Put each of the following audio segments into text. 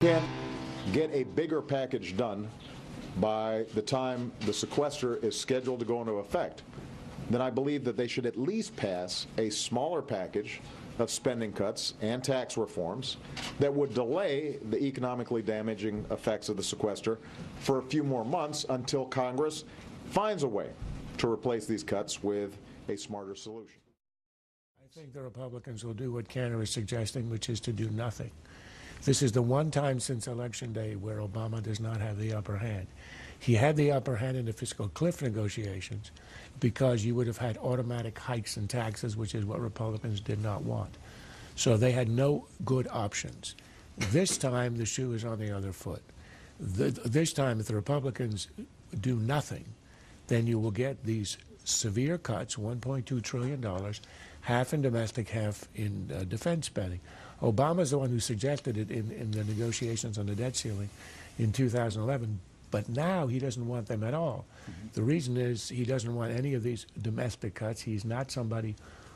Can get a bigger package done by the time the sequester is scheduled to go into effect, then I believe that they should at least pass a smaller package of spending cuts and tax reforms that would delay the economically damaging effects of the sequester for a few more months until Congress finds a way to replace these cuts with a smarter solution. I think the Republicans will do what Cantor is suggesting, which is to do nothing. This is the one time since Election Day where Obama does not have the upper hand. He had the upper hand in the fiscal cliff negotiations because you would have had automatic hikes in taxes, which is what Republicans did not want. So they had no good options. This time, the shoe is on the other foot. This time, if the Republicans do nothing, then you will get these severe cuts, $1.2 trillion, half in domestic, half in defense spending. Obama's the one who suggested it in the negotiations on the debt ceiling in 2011, but now he doesn't want them at all. The reason is he doesn't want any of these domestic cuts. He's not somebody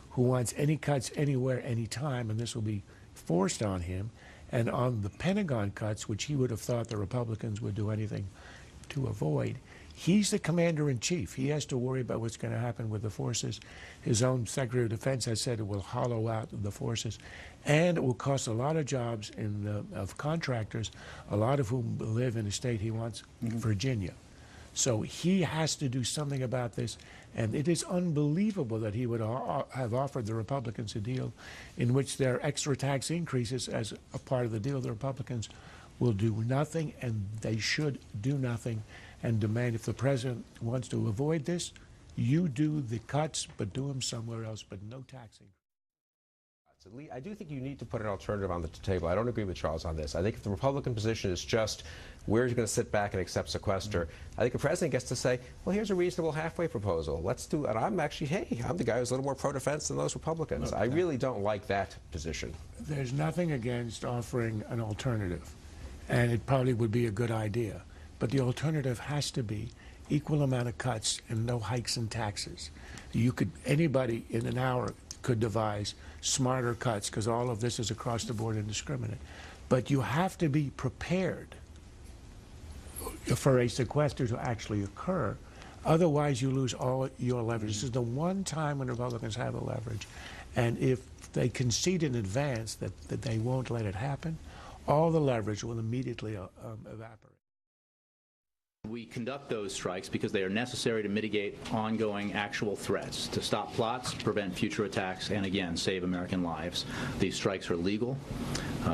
who wants any cuts anywhere, anytime, and this will be forced on him. And on the Pentagon cuts, which he would have thought the Republicans would do anything to avoid, he's the commander-in-chief. He has to worry about what's going to happen with the forces. His own Secretary of Defense has said it will hollow out the forces, and it will cost a lot of jobs of contractors, a lot of whom live in a state he wants, Virginia. So he has to do something about this, and it is unbelievable that he would have offered the Republicans a deal in which there are extra tax increases as a part of the deal. The Republicans will do nothing, and they should do nothing, and demand, if the president wants to avoid this, you do the cuts, but do them somewhere else, but no taxing. I do think you need to put an alternative on the table. I don't agree with Charles on this. I think if the Republican position is just we're going to sit back and accept sequester, I think the president gets to say, well, here's a reasonable halfway proposal. Let's do it. I'm actually, hey, I'm the guy who's a little more pro-defense than those Republicans. I really don't like that position. There's nothing against offering an alternative, and it probably would be a good idea. But the alternative has to be equal amount of cuts and no hikes in taxes. Anybody in an hour could devise smarter cuts because all of this is across the board indiscriminate. But you have to be prepared for a sequester to actually occur. Otherwise, you lose all your leverage. This is the one time when Republicans have a leverage. And if they concede in advance that they won't let it happen, all the leverage will immediately evaporate. We conduct those strikes because they are necessary to mitigate ongoing actual threats, to stop plots, prevent future attacks, and again, save American lives. These strikes are legal,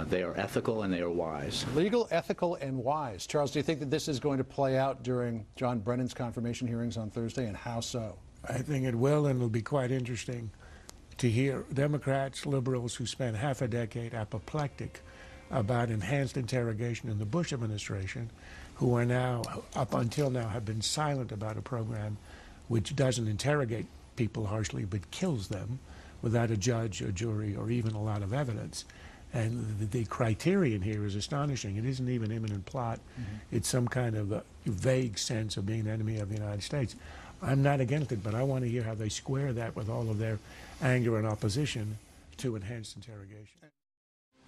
they are ethical, and they are wise. Legal, ethical, and wise. Charles, do you think that this is going to play out during John Brennan's confirmation hearings on Thursday, and how so? I think it will, and it'll be quite interesting to hear Democrats, liberals who spent half a decade apoplectic about enhanced interrogation in the Bush administration, who are now, up until now, have been silent about a program which doesn't interrogate people harshly but kills them without a judge, a jury, or even a lot of evidence. And the criterion here is astonishing. It isn't even imminent plot. It's some kind of a vague sense of being an enemy of the United States. I'm not against it, but I want to hear how they square that with all of their anger and opposition to enhanced interrogation.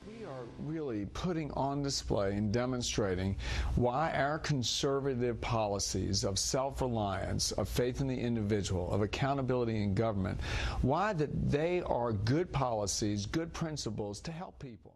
We are really putting on display and demonstrating why our conservative policies of self-reliance, of faith in the individual, of accountability in government, why that they are good policies, good principles to help people.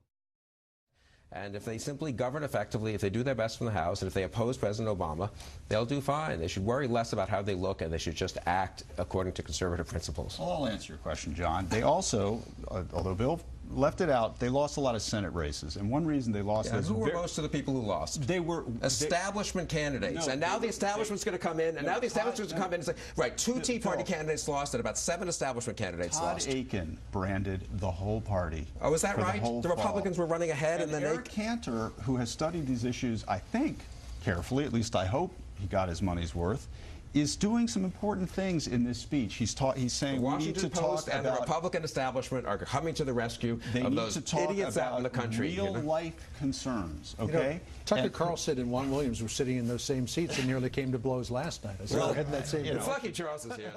And if they simply govern effectively, if they do their best from the House, and if they oppose President Obama, they'll do fine. They should worry less about how they look, and they should just act according to conservative principles. Well, I'll answer your question, John. They also, although Bill left it out, they lost a lot of Senate races. And one reason they lost who were most of the people who lost? They were establishment candidates. No, and now the establishment's going to come in, and now the establishment's going to come in and say, right, 2 Tea Party candidates lost and about 7 establishment candidates lost. Todd Aiken branded the whole party. Oh, is that right? The Republicans were running ahead, and then Eric Cantor, who has studied these issues, I think, carefully, at least I hope he got his money's worth, is doing some important things in this speech. He's saying we need to talk and about the Republican establishment are coming to the rescue of those idiots out in the country. Real-life concerns, okay? You know, Tucker Carlson and Juan Williams were sitting in those same seats and nearly came to blows last night. I saw that same. It's lucky Charles is here.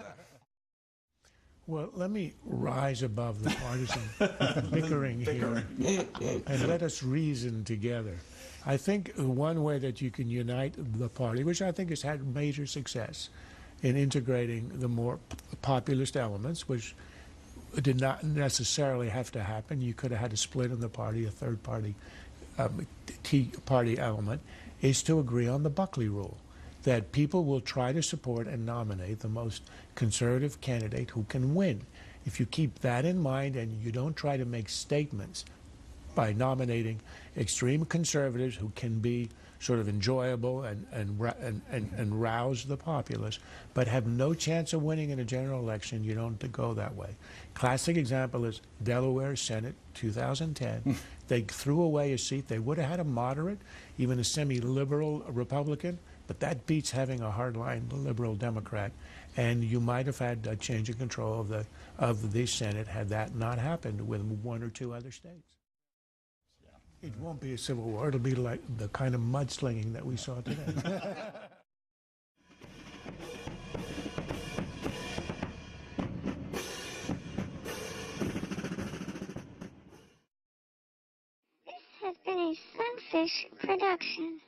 Well, let me rise above the partisan bickering here and let us reason together. I think one way that you can unite the party, which I think has had major success in integrating the more populist elements, which did not necessarily have to happen. You could have had a split in the party, a third party, Tea Party element, is to agree on the Buckley rule, that people will try to support and nominate the most conservative candidate who can win. If you keep that in mind and you don't try to make statements by nominating extreme conservatives who can be sort of enjoyable and rouse the populace, but have no chance of winning in a general election, you don't go that way. Classic example is Delaware Senate 2010. They threw away a seat. They would have had a moderate, even a semi-liberal Republican, but that beats having a hardline liberal Democrat. And you might have had a change of control of the Senate had that not happened with one or two other states. It won't be a civil war. It'll be like the kind of mudslinging that we saw today. This has been a Sunfish production.